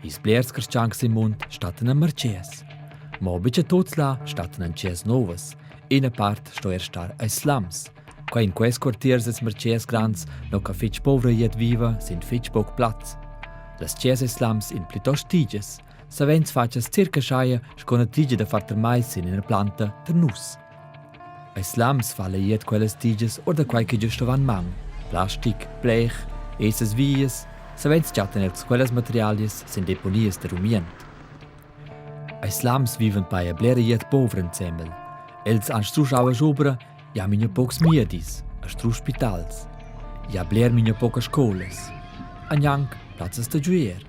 Is blers carciancs in mund statten a marcies. Ma bice tots là statten an cies novas. Ina part sto star ai slums. Qua in quels quartiers es marcies grans no ca fitch povra iet viva sind fitch poc plats. Las cies e slums in plitost tiges. Savens faccias circa schaia scona tige da farter mais in una planta ter nus. Ai slums falla iet quelles tiges or da qualche giusto van man. Plastic, blech, esses vies. Savens chatten els quelles materialies sind deponies de rumient. Ai slums viven bei a blera iet povra enzemmel. Els an struschauer obra ja minha pocs miedis, a struspitals. Ja bler minha poca scolas. Anjanc plazzas de giuer.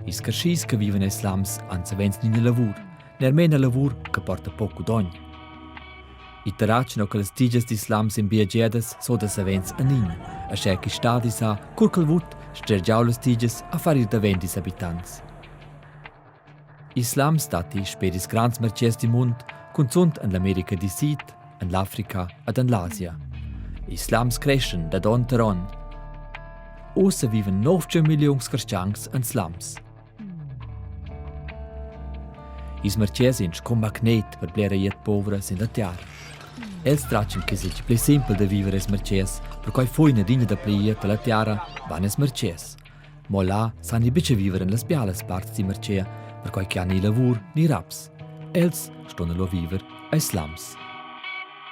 Is carschis che viven ai slums han savens nina lavur, nermena lavur che porta poco d'ogn. I tarac no che les tiges di slums in biagedas so da savens a nina, a scerchi stadis a curcal vut stergiau les tiges a farir da vendis abitants. I slums stati spedis grans mercies di mund consunt an l'America di Sid, an l'Africa ed an l'Asia. I slums crescen da don ter on. Ossa viven 9 milions carciancs an slums. Is mercies in scom magnet per blera iet povra sin la tiara. Els tracen che sich plei simpel de vivere es mercies, per quai foina digna da pleiet la tiara van es mercies. Mo là san i bice vivere in las bialas parts di mercia, per quai che ha ni lavur ni raps. Els stonno lo viver ai slums.